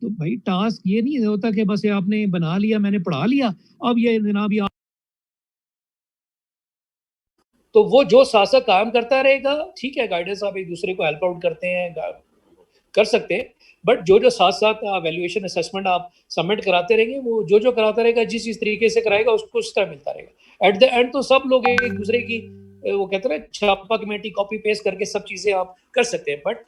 तो भाई टास्क ये नहीं होता कि बस आपने बना लिया, मैंने पढ़ा लिया, अब ये जनाब ये तो वो जो शासक काम करता रहेगा, ठीक है, गाइडेंस आप एक दूसरे को हेल्प आउट करते हैं, कर सकते हैं, बट जो साथ साथ वैल्यूएशन असेसमेंट आप सबमिट कराते रहेंगे, वो जो कराता रहेगा, जिस तरीके से कराएगा उसको उस तरह मिलता रहेगा। एट द एंड तो सब लोग एक दूसरे की वो कहते हैं छापा कमेटी कॉपी पेस्ट करके सब चीजें आप कर सकते हैं, but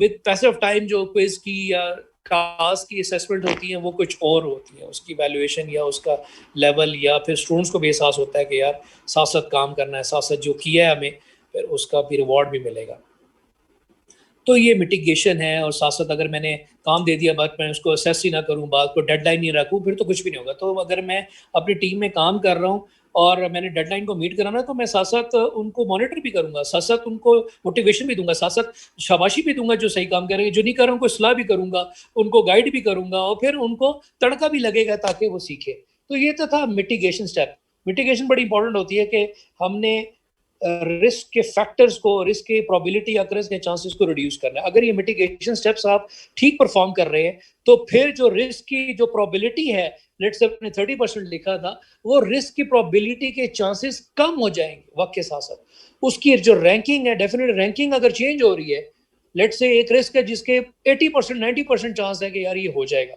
with passage of time जो क्विज की या टास्क की असेसमेंट होती है वो कुछ और होती है, उसकी वैल्यूएशन या उसका लेवल, या फिर स्टूडेंट्स को भी एहसास होता है कि यार साथ साथ काम करना है, साथ साथ जो किया है हमें फिर उसका भी रिवॉर्ड भी मिलेगा। तो ये मिटिगेशन है। और साथ साथ अगर मैंने काम दे दिया बट मैं उसको असेस ही ना करूं, बात को डेडलाइन नहीं रखूं, फिर तो कुछ भी नहीं होगा। तो अगर मैं अपनी टीम में काम कर रहा हूं और मैंने डेडलाइन को मीट कराना है तो मैं साथ साथ उनको मॉनिटर भी करूंगा, साथ साथ उनको मोटिवेशन भी दूंगा, साथ साथ शाबाशी भी दूंगा जो सही काम करेंगे, जो नहीं कर रहे उनको सलाह भी करूंगा, उनको गाइड भी करूंगा, और फिर उनको तड़का भी लगेगा ताकि वो सीखे। तो ये तो था मिटिगेशन स्टेप। मिटिगेशन बड़ी इंपॉर्टेंट होती है कि हमने रिस्क के फैक्टर्स को, रिस्क के प्रोबेबिलिटी या रिस्क के चांसेस को रिड्यूस करना है। अगर ये मिटिगेशन स्टेप्स आप ठीक परफॉर्म कर रहे हैं तो फिर जो रिस्क की जो प्रोबेबिलिटी है, लेट्स से आपने 30% लिखा था, वो रिस्क की प्रोबेबिलिटी के चांसेस कम हो जाएंगे वक्त के साथ साथ। उसकी जो रैंकिंग है, डेफिनेट रैंकिंग अगर चेंज हो रही है, लेट्स से एक रिस्क है जिसके 80% 90% चांस है कि यार ये हो जाएगा,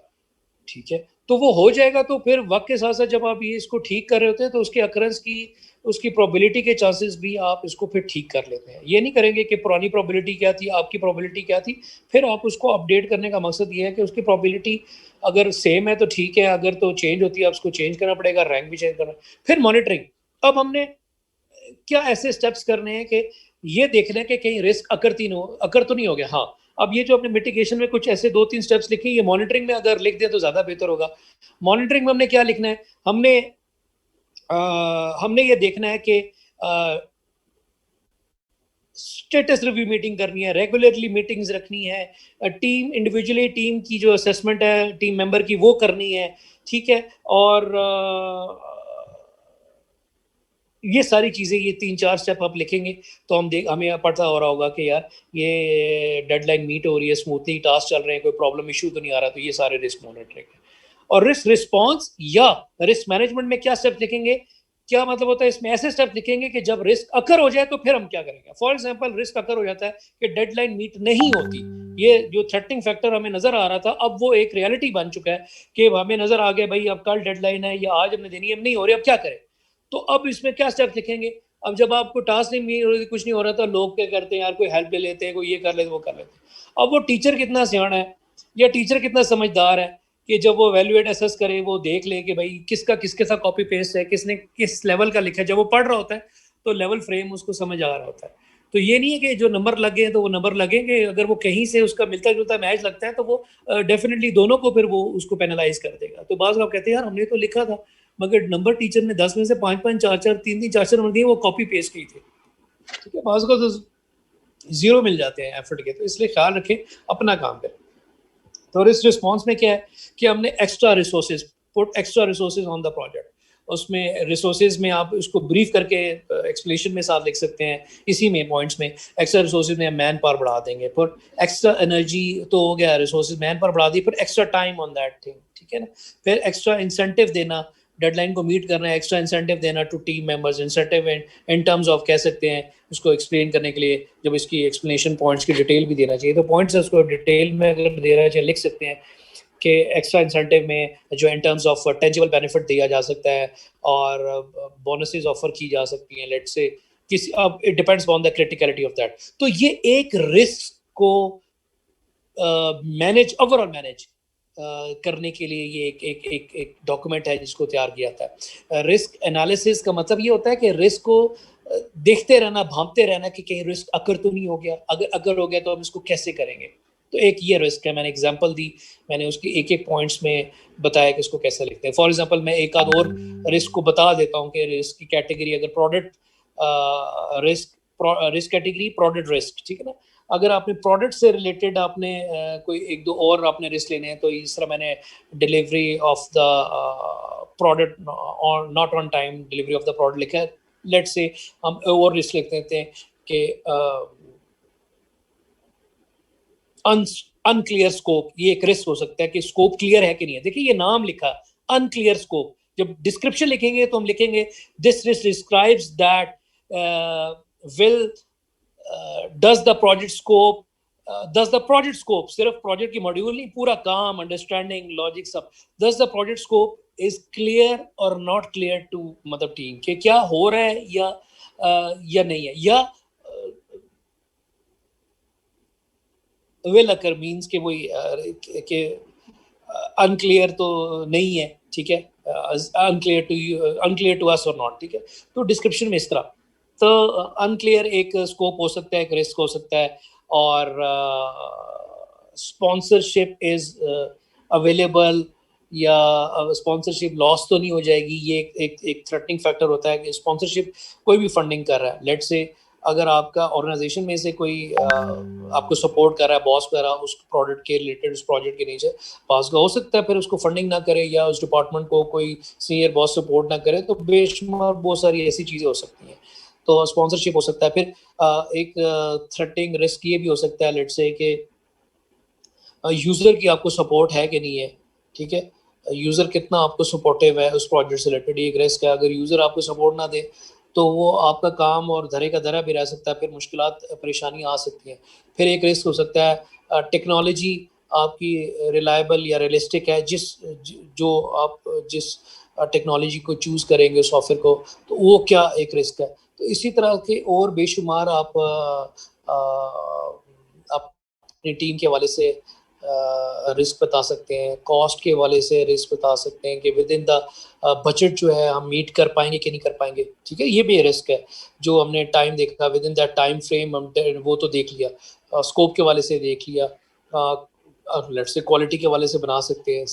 ठीक है, तो वो हो जाएगा। तो फिर वक्त के साथ साथ जब आप ये इसको ठीक कर रहे होते हैं तो उसके अकरेंस की, उसकी प्रोबेबिलिटी के चांसेस भी आप इसको फिर ठीक कर लेते हैं। ये नहीं करेंगे कि पुरानी प्रोबेबिलिटी क्या थी, आपकी प्रोबेबिलिटी क्या थी, फिर आप उसको अपडेट करने का मकसद ये है कि उसकी प्रोबेबिलिटी अगर सेम है तो ठीक है, अगर तो चेंज होती है आप उसको चेंज करना पड़ेगा, रैंक भी चेंज करना। फिर मॉनिटरिंग। अब हमने क्या ऐसे स्टेप्स करने हैं कि ये देखना है कि कहीं रिस्क अकर तो नहीं हो गया। हाँ, अब ये जो अपने मिटिगेशन में कुछ ऐसे 2-3 स्टेप्स लिखे, ये मॉनिटरिंग में अगर लिख दें तो ज़्यादा बेहतर होगा। मॉनिटरिंग में हमने क्या लिखना है? हमने ये देखना है कि स्टेटस रिव्यू मीटिंग करनी है, रेगुलरली मीटिंग्स रखनी है, टीम इंडिविजुअली टीम की जो असेसमेंट है टीम मेंबर की वो करनी है, ठीक है। और ये सारी चीज़ें, ये 3-4 स्टेप आप लिखेंगे तो हमें पता हो रहा होगा कि यार ये डेडलाइन मीट हो रही है, स्मूथली टास्क चल रहे हैं, कोई प्रॉब्लम इशू तो नहीं आ रहा। तो ये सारे रिस्क मॉनिटरिंग है। और रिस्क रिस्पॉन्स या रिस्क मैनेजमेंट में क्या स्टेप लिखेंगे? क्या मतलब होता है इसमें? ऐसे स्टेप लिखेंगे कि जब रिस्क अकर हो जाए तो फिर हम क्या करेंगे। फॉर एग्जांपल, रिस्क अकर हो जाता है कि डेडलाइन मीट नहीं होती, ये जो थ्रेटनिंग फैक्टर हमें नजर आ रहा था अब वो एक रियलिटी बन चुका है कि हमें नजर आ गया भाई अब कल डेडलाइन है या आज हमने देनी है, नहीं हो रही, अब क्या करें। तो अब इसमें क्या स्टेप लिखेंगे? अब जब आपको टास्क नहीं मिल रही, कुछ नहीं हो रहा, तो लोग क्या करते हैं यार, कोई हेल्प ले लेते हैं, कोई ये कर लेते, वो कर लेते हैं। अब वो टीचर कितना सियाना है या टीचर कितना समझदार है कि जब वो वैल्यूएट असेस करे, वो देख ले कि भाई किसका किसके साथ कॉपी पेस्ट है, किसने किस लेवल का लिखा है। जब वो पढ़ रहा होता है तो लेवल फ्रेम उसको समझ आ रहा होता है। तो ये नहीं है कि जो नंबर लगे तो वो नंबर लगेंगे, अगर वो कहीं से उसका मिलता जुलता मैच लगता है तो वो डेफिनेटली दोनों को फिर वो उसको पेनलाइज कर देगा। तो बाज़ लोग कहते हैं यार हमने तो लिखा था, मगर नंबर टीचर ने 10 में से 5-5, 4-4, 3-3, 4-4 नंबर दिए, वो कॉपी पेस्ट की थी। ठीक है, बाज़ को तो जीरो मिल जाते हैं एफर्ट के। तो इसलिए ख्याल रखें, अपना काम करें। तो इस रिस्पॉन्स में क्या है कि हमने extra resources, put extra resources on the project. उसमें रिसोर्सेज में आप उसको ब्रीफ करके एक्सप्लेनेशन में साथ लिख सकते हैं, इसी में पॉइंट्स में एक्स्ट्रा रिसोर्सेज में मैन पावर बढ़ा देंगे। फिर एक्स्ट्रा एनर्जी तो हो गया, रिसोर्सेज मैन पावर बढ़ा दी, फिर extra time on that thing, ठीक है ना। फिर एक्स्ट्रा इंसेंटिव देना, डेडलाइन को मीट करना है, एक्स्ट्रा इंसेंटिव देना to team members. Incentive in terms of कह सकते हैं उसको एक्सप्लेन करने के लिए, जब इसकी एक्सप्लेनेशन पॉइंट्स की डिटेल भी देना चाहिए, तो पॉइंट्स उसको डिटेल में अगर दे रहा है लिख सकते हैं कि एक्स्ट्रा इंसेंटिव में जो इन टर्म्स ऑफ टेंजिबल बेनिफिट दिया जा सकता है और बोनसेस ऑफर की जा सकती हैं, लेट्स से किसी, अब it depends on the criticality of that. तो ये एक रिस्क को मैनेज, ओवरऑल मैनेज करने के लिए ये एक डॉक्यूमेंट है जिसको तैयार किया था। रिस्क एनालिसिस का मतलब ये होता है कि रिस्क को देखते रहना, भांपते रहना कि कहीं रिस्क अकर तो नहीं हो गया, अगर हो गया तो हम इसको कैसे करेंगे। तो एक ये रिस्क है, मैंने एग्जांपल दी, मैंने उसकी एक पॉइंट्स में बताया कि इसको कैसे लिखते हैं। फॉर एग्जांपल मैं एक आध और रिस्क को बता देता हूँ कि रिस्क की कैटेगरी, अगर product risk category, product risk, ठीक है ना। अगर आपने प्रोडक्ट से रिलेटेड आपने कोई एक दो और आपने रिस्क लेने हैं, तो इस तरह मैंने डिलीवरी ऑफ द प्रोडक्ट और not on time delivery of the product लिखा है। लेट्स से हम और रिस्क लिख देते हैं कि अनक्लियर स्कोप, ये एक रिस्क हो सकता है कि स्कोप क्लियर है कि नहीं है। देखिए ये नाम लिखा अनक्लियर स्कोप, जब डिस्क्रिप्शन लिखेंगे तो हम लिखेंगे this risk describes that will does the project scope, सिर्फ प्रोजेक्ट की मॉड्यूल नहीं, पूरा काम, अंडरस्टैंडिंग, लॉजिक, सब। Does the project scope is clear और नॉट क्लियर टू मतलब टीम, कि क्या हो रहा है या नहीं है, या विल अकर मीन्स के वही कि अनक्लियर तो नहीं है, ठीक है, अनक्लियर टू अस और नॉट, ठीक है। तो डिस्क्रिप्शन में इस तरह, तो अनक्लियर एक स्कोप हो सकता है, एक रिस्क हो सकता है। और स्पॉन्सरशिप इज अवेलेबल, या स्पॉन्सरशिप लॉस तो नहीं हो जाएगी, ये एक थ्रेटनिंग फैक्टर होता है कि स्पॉन्सरशिप कोई भी फंडिंग कर रहा है, लेट्स से अगर आपका ऑर्गेनाइजेशन में से कोई आपको सपोर्ट कर रहा है, बॉस कर रहा है, उस प्रोडक्ट के रिलेटेड, उस प्रोजेक्ट के नीचे बॉस का हो सकता है फिर उसको फंडिंग ना करे, या उस डिपार्टमेंट को कोई सीनियर बॉस सपोर्ट ना करे, तो बेशुमार बहुत सारी ऐसी चीज़ें हो सकती हैं। तो स्पॉन्सरशिप हो सकता है। फिर एक थ्रेटनिंग रिस्क ये भी हो सकता है, लेट्स से कि यूज़र की आपको सपोर्ट है कि नहीं है, ठीक है, यूज़र कितना आपको सपोर्टिव है उस प्रोजेक्ट से रिलेटेड, एक रिस्क है। अगर यूज़र आपको सपोर्ट ना दे तो वो आपका काम और धरे का धरा भी रह सकता है, फिर मुश्किलात, परेशानी आ सकती हैं। फिर एक रिस्क हो सकता है टेक्नोलॉजी आपकी रिलायबल या रियलिस्टिक है, जो आप जिस टेक्नोलॉजी को चूज़ करेंगे सॉफ्टवेयर को, तो वो क्या एक रिस्क है। तो इसी तरह के और बेशुमार आप अपनी टीम के हवाले से रिस्क बता सकते हैं, कॉस्ट के हवाले से रिस्क बता सकते हैं कि विद इन द बजट जो है हम मीट कर पाएंगे कि नहीं कर पाएंगे, ठीक है। ये भी रिस्क है जो हमने टाइम देखा, with in that time frame हम वो तो देख लिया, स्कोप के हवाले से देख लिया, लेट्स से क्वालिटी के हवाले से बना सकते हैं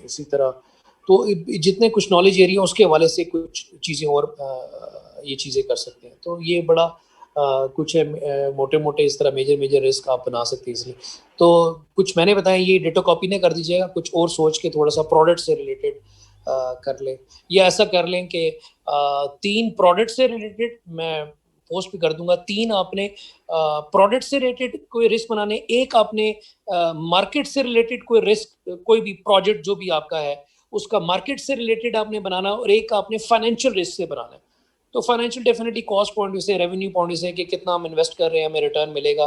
इसी तरह। तो जितने कुछ नॉलेज एरिया उसके हवाले से कुछ चीज़ें और ये चीज़ें कर सकते हैं। तो ये बड़ा कुछ है मोटे मोटे इस तरह मेजर रिस्क आप बना सकते हैं इसलिए। तो कुछ मैंने बताया, ये डिटो कॉपी नहीं कर दीजिएगा, कुछ और सोच के थोड़ा सा प्रोडक्ट से रिलेटेड कर लें, या ऐसा कर लें कि 3 प्रोडक्ट से रिलेटेड मैं पोस्ट भी कर दूंगा, 3 आपने प्रोडक्ट से रिलेटेड कोई रिस्क बनाने, एक आपने मार्केट से रिलेटेड कोई रिस्क, कोई भी प्रोजेक्ट जो भी आपका है उसका मार्केट से रिलेटेड आपने बनाना, और एक आपने फाइनेंशियल रिस्क से बनाना है। तो फाइनेंशियल डेफिनेटली कॉस्ट पॉइंट से, रेवेन्यू पॉइंट से कि कितना हम इन्वेस्ट कर रहे हैं, हमें रिटर्न मिलेगा,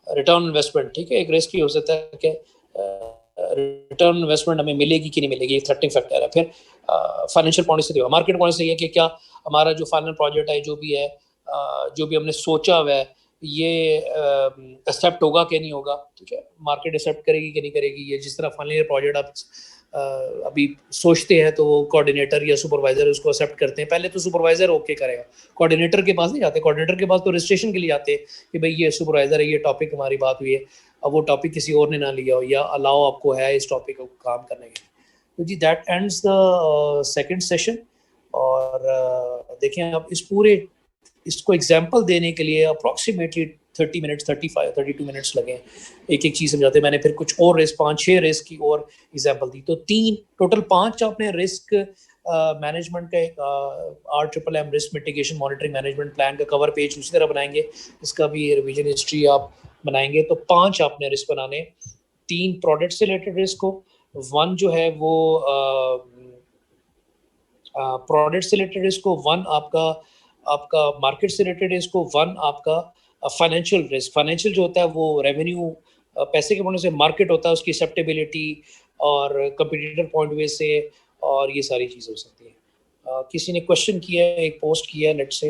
रिटर्न इन्वेस्टमेंट, ठीक है। एक रिस्क ही हो सकता है कि रिटर्न इन्वेस्टमेंट हमें मिलेगी कि नहीं मिलेगी, एक थ्रेटनिंग फैक्टर है। फिर फाइनेंशियल पॉइंट से देखो, मार्केट पॉइंट से ये कि क्या हमारा जो फाइनल प्रोजेक्ट है, जो भी है, जो भी हमने सोचा हुआ है, ये एक्सेप्ट होगा कि नहीं होगा, ठीक है। मार्केट एक्सेप्ट करेगी कि नहीं करेगी। ये जिस तरह फाइनल प्रोजेक्ट आप अभी सोचते हैं तो वो कोऑर्डिनेटर या सुपरवाइजर उसको एक्सेप्ट करते हैं। पहले तो सुपरवाइजर ओके करेगा, कोऑर्डिनेटर के पास नहीं जाते। कोऑर्डिनेटर के पास तो रजिस्ट्रेशन के लिए आते हैं कि भाई ये सुपरवाइजर है, ये टॉपिक हमारी बात हुई है, अब वो टॉपिक किसी और ने ना लिया हो या अलाउ आपको है इस टॉपिक को काम करने के लिए। तो जी that ends the second session. और देखें आप इस पूरे इसको एग्जाम्पल देने के लिए अप्रॉक्सीमेटली 30 मिनट्स 32 मिनट्स लगे एक एक चीज़ समझाते। मैंने फिर कुछ और रिस्क 5-6 रिस्क की और एग्जाम्पल दी। तो 3 टोटल 5 आपने रिस्क मैनेजमेंट का RMMM risk mitigation monitoring management plan का कवर पेज उसी तरह बनाएंगे, इसका भी रिवीजन हिस्ट्री आप बनाएंगे। तो 5 आपने रिस्क बनाने, 3 प्रोडक्ट से रिलेटेड रिस्क हो, 1 जो है वो प्रोडक्ट से रिलेटेड रिस्क हो, 1 आपका मार्केट से रिलेटेड रिस्क हो, 1 आपका फाइनेंशियल रिस्क। फाइनेंशियल जो होता है वो रेवेन्यू पैसे के पॉइंट से, मार्केट होता है उसकी एक्सेप्टेबिलिटी और कंपटीटर पॉइंट वे से, और ये सारी चीज़ हो सकती है। किसी ने क्वेश्चन किया है, एक पोस्ट किया है, लेट्स से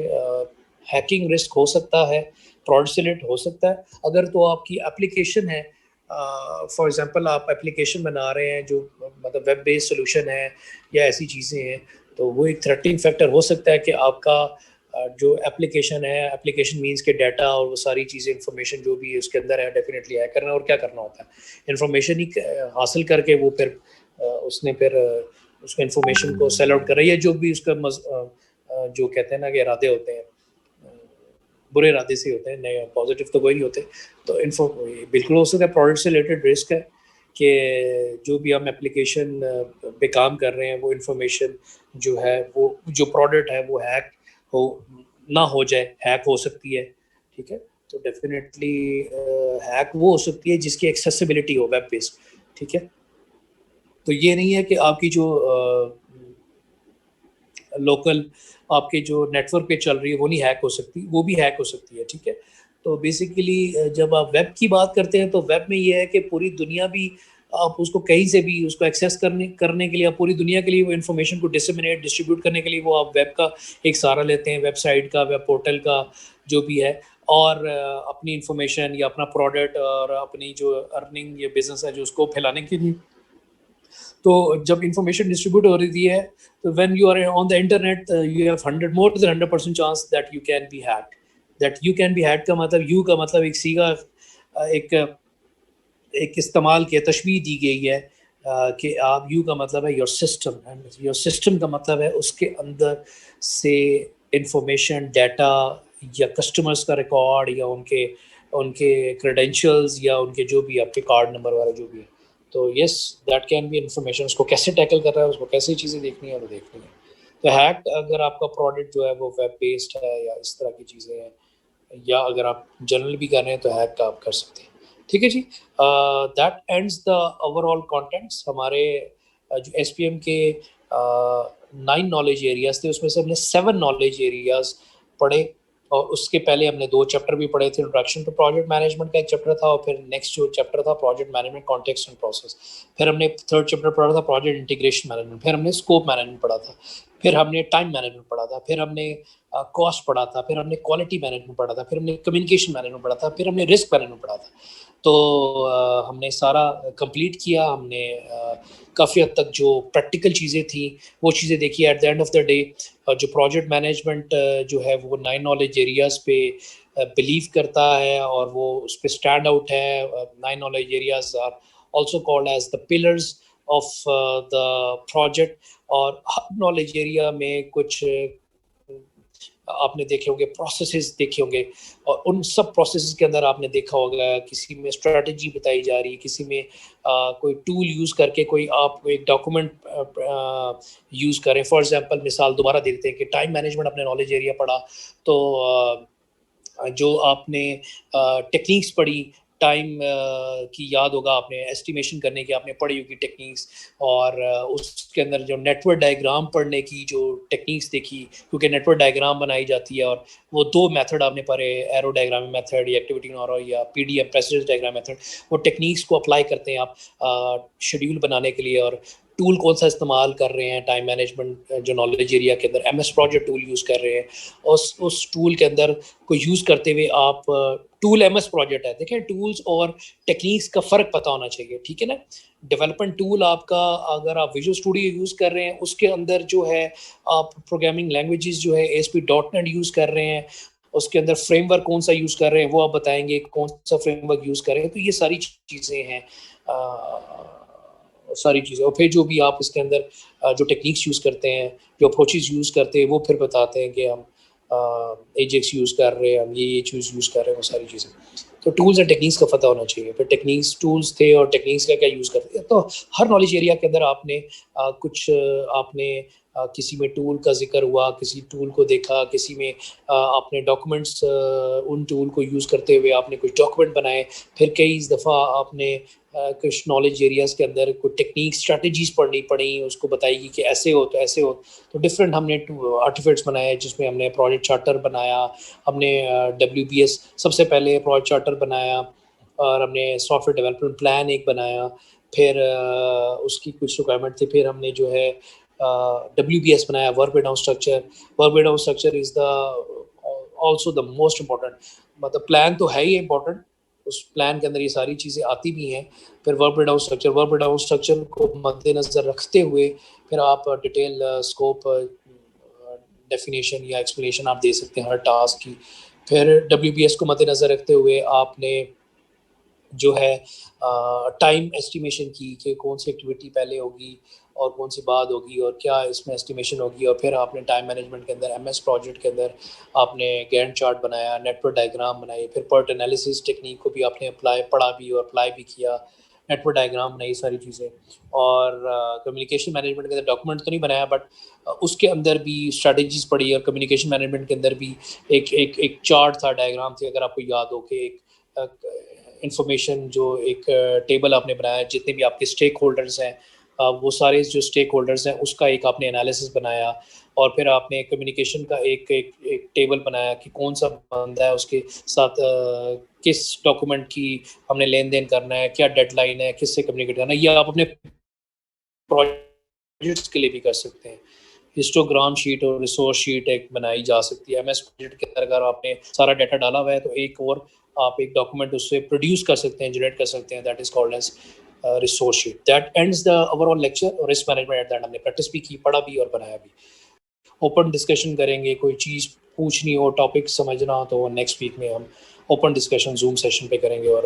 हैकिंग रिस्क हो सकता है, प्रोडक्ट से रिलेटेड हो सकता है। अगर तो आपकी एप्लीकेशन है, फॉर एग्जांपल आप एप्लीकेशन बना रहे हैं जो मतलब वेब बेस्ड सोल्यूशन है या ऐसी चीज़ें हैं, तो वो एक थ्रेटनिंग फैक्टर हो सकता है कि आपका जो एप्लीकेशन है, एप्लीकेशन मीन्स के डाटा और वो सारी चीज़ें, इंफॉर्मेशन जो भी है उसके अंदर है, डेफिनेटली है करना। और क्या करना होता है, इंफॉर्मेशन ही हासिल करके वो फिर उसने फिर उसको इंफॉर्मेशन को सेल आउट कर रही है, जो भी उसका जो कहते हैं ना कि इरादे होते हैं, बुरे इरादे से होते हैं, नए पॉजिटिव तो कोई नहीं होते। तो बिल्कुल हो सकता है प्रोडक्ट से रिलेटेड रिस्क है कि जो भी हम एप्लीकेशन पे काम कर रहे हैं वो इंफॉर्मेशन जो है, वो जो प्रोडक्ट है वो हैक हो ना हो जाए, हैक हो सकती है, ठीक है। तो डेफिनेटली हैक वो हो सकती है जिसकी एक्सेसिबिलिटी हो वेब बेस्ड, ठीक है। तो ये नहीं है कि आपकी जो लोकल आपके जो नेटवर्क पे चल रही है वो नहीं हैक हो सकती, वो भी हैक हो सकती है, ठीक है। तो बेसिकली जब आप वेब की बात करते हैं तो वेब में ये है कि पूरी दुनिया भी आप उसको कहीं से भी उसको एक्सेस करने के लिए, पूरी दुनिया के लिए वो इन्फॉर्मेशन को डिस्ट्रीब्यूट करने के लिए वो आप वेब का एक सहारा लेते हैं, वेबसाइट का, वेब पोर्टल का जो भी है। और अपनी इंफॉर्मेशन या अपना प्रोडक्ट और अपनी जो अर्निंग या बिजनेस है जो उसको फैलाने के लिए। तो जब इंफॉर्मेशन डिस्ट्रीब्यूट हो रही है, तो when you are on the internet you have 100 more than 100% chance that you can be hacked. That you can be hacked का मतलब, यू का मतलब एक सीधा एक इस्तेमाल के तशबीह दी गई है कि आप, यू का मतलब है your system, and your system का मतलब है उसके अंदर से इंफॉर्मेशन, डाटा या कस्टमर्स का रिकॉर्ड या उनके उनके क्रेडेंशियल्स या उनके जो भी आपके कार्ड नंबर वाला जो भी है। तो yes, that can be information. उसको कैसे टैकल कर रहा है, उसको कैसे चीज़ें देखनी है वो देखनी है। तो हैक अगर आपका प्रोडक्ट जो है वो वेब बेस्ड है या इस तरह की चीज़ें हैं, या अगर आप जनरल भी कर रहे हैं तो हैक का आप कर सकते हैं, ठीक है जी। That ends the overall contents. हमारे जो SPM के 9 नॉलेज एरियाज थे उसमें से हमने 7 नॉलेज एरियाज पढ़े, और उसके पहले हमने 2 चैप्टर भी पढ़े थे। इंट्रोडक्शन टू प्रोजेक्ट मैनेजमेंट का एक चैप्टर था, और फिर नेक्स्ट जो चैप्टर था project management context and process. फिर हमने 3rd चैप्टर पढ़ा था प्रोजेक्ट इंटीग्रेशन मैनेजमेंट। फिर हमने स्कोप मैनेजमेंट पढ़ा था। फिर हमने टाइम मैनेजमेंट पढ़ा था। फिर हमने कॉस्ट पढ़ा था, फिर हमने क्वालिटी मैनेजमेंट पढ़ा था, फिर हमने कम्युनिकेशन मैनेजमेंट पढ़ा था, फिर हमने रिस्क मैनेजमेंट पढ़ा था। तो हमने सारा कंप्लीट किया। हमने काफ़ी हद तक जो प्रैक्टिकल चीज़ें थी वो चीज़ें देखी। Eight the end of the day जो प्रोजेक्ट मैनेजमेंट जो है वो 9 नॉलेज एरियाज़ पे बिलीव करता है और वो उस पे स्टैंड आउट है। 9 knowledge areas are also called as the pillars of the project. और हर नॉलेज एरिया में कुछ आपने देखे होंगे, प्रोसेसेस देखे होंगे, और उन सब प्रोसेसेस के अंदर आपने देखा होगा किसी में स्ट्रेटजी बताई जा रही है, किसी में कोई टूल यूज़ करके कोई आप एक डॉक्यूमेंट यूज़ करें। फॉर एग्जांपल मिसाल दोबारा देखते हैं कि टाइम मैनेजमेंट अपने नॉलेज एरिया पढ़ा, तो जो आपने टेक्निक्स पढ़ी टाइम की, याद होगा आपने एस्टिमेशन करने की आपने पढ़ी होगी टेक्निक्स, और उसके अंदर जो नेटवर्क डायग्राम पढ़ने की जो टेक्निक्स देखी, क्योंकि नेटवर्क डायग्राम बनाई जाती है और वो 2 मेथड आपने पढ़े, एरो डायग्राम मेथड या एक्टिविटी नॉरो या पीडीएम प्रेसिडेंस डायग्राम मेथड। वो टेक्निक्स को अप्लाई करते हैं आप शेड्यूल बनाने के लिए, और टूल कौन सा इस्तेमाल कर रहे हैं टाइम मैनेजमेंट जो नॉलेज एरिया के अंदर एमएस प्रोजेक्ट टूल यूज़ कर रहे हैं। उस टूल के अंदर को यूज़ करते हुए आप टूल एमएस प्रोजेक्ट है, देखें टूल्स और टेक्निक्स का फ़र्क पता होना चाहिए, ठीक है ना। डेवलपमेंट टूल आपका, अगर आप विजुअल स्टूडियो यूज़ कर रहे हैं उसके अंदर जो है आप प्रोग्रामिंग लैंग्वेजेस जो है ASP.NET यूज़ कर रहे हैं, उसके अंदर फ्रेमवर्क कौन सा यूज़ कर रहे हैं वो आप बताएंगे, कौन सा फ्रेमवर्क यूज़ कर रहे हैं। तो ये सारी चीज़ें हैं, सारी चीज़ें। और फिर जो भी आप इसके अंदर जो टेक्निक्स यूज़ करते हैं, जो अप्रोचेस यूज़ करते हैं, वो फिर बताते हैं कि हम एजेक्स यूज़ कर रहे हैं, हम ये चीज़ यूज़ कर रहे हैं, वो सारी चीज़ें। तो टूल्स एंड टेक्निक्स का पता होना चाहिए। फिर टेक्निक्स टूल्स थे और टेक्निक्स का क्या यूज़ करते हैं। तो हर नॉलेज एरिया के अंदर आपने कुछ आपने किसी में टूल का ज़िक्र हुआ, किसी टूल को देखा, किसी में आपने डॉक्यूमेंट्स उन टूल को यूज़ करते हुए आपने कुछ डॉक्यूमेंट बनाए। फिर कई दफ़ा आपने कुछ नॉलेज एरियाज़ के अंदर कुछ टेक्निक्स स्ट्रैटेजीज़ पढ़नी पड़ी, उसको बताएगी कि ऐसे हो तो ऐसे हो। तो डिफरेंट हमने आर्टिफैक्ट्स बनाए जिसमें हमने प्रोजेक्ट चार्टर बनाया, हमने WBS सबसे पहले प्रोजेक्ट चार्टर बनाया, और हमने सॉफ्टवेयर डेवलपमेंट प्लान एक बनाया। फिर उसकी कुछ रिक्वायरमेंट थी, फिर हमने जो है WBS बनाया, work breakdown structure. Work breakdown structure is the also the most important, मतलब प्लान तो है ही इम्पॉर्टेंट, उस प्लान के अंदर ये सारी चीज़ें आती भी हैं। फिर वर्क ब्रेकडाउन स्ट्रक्चर को मद्देनज़र रखते हुए फिर आप डिटेल स्कोप डेफिनेशन या एक्सप्लेनेशन आप दे सकते हैं हर टास्क की। फिर WBS को मद्देनज़र रखते हुए आपने जो है टाइम एस्टिमेशन की कि कौन सी एक्टिविटी पहले होगी और कौन सी बाद होगी और क्या इसमें एस्टिमेशन होगी। और फिर आपने टाइम मैनेजमेंट के अंदर एमएस प्रोजेक्ट के अंदर आपने गैंट चार्ट बनाया, नेटवर्क डायग्राम बनाई, फिर पर्ट एनालिसिस टेक्निक को भी आपने पढ़ा भी और अप्लाई भी किया, नेटवर्क डायग्राम बनाई, सारी चीज़ें। और कम्युनिकेशन मैनेजमेंट के अंदर डॉक्यूमेंट तो नहीं बनाया, बट उसके अंदर भी स्ट्रैटेजीज़ पढ़ी, और कम्युनिकेशन मैनेजमेंट के अंदर भी एक चार्ट था, डायग्राम थी, अगर आपको याद हो कि एक इंफॉर्मेशन जो एक टेबल आपने बनाया, जितने भी आपके स्टेक होल्डर्स हैं, वो सारे जो स्टेक होल्डर्स हैं उसका एक आपने एनालिसिस बनाया। और फिर आपने कम्युनिकेशन का एक टेबल बनाया कि कौन सा बंदा है उसके साथ किस डॉक्यूमेंट की हमने लेन देन करना है, क्या डेडलाइन है, किससे कम्युनिकेट करना है। ये आप अपने प्रोजेक्ट्स के लिए भी कर सकते हैं। हिस्टोग्राम शीट और रिसोर्स शीट एक बनाई जा सकती है। एमएस प्रोजेक्ट के अंदर अगर आपने सारा डाटा डाला हुआ है तो एक और आप एक डॉक्यूमेंट उससे प्रोड्यूस कर सकते हैं, जनरेट कर सकते हैं, that is called as resource sheet. That ends the overall lecture. Risk management at the end हमने प्रैक्टिस भी की, पढ़ा भी और बनाया भी। ओपन डिस्कशन करेंगे, कोई चीज़ पूछनी हो, टॉपिक समझना हो, तो नेक्स्ट वीक में हम ओपन डिस्कशन जूम सेशन पे करेंगे और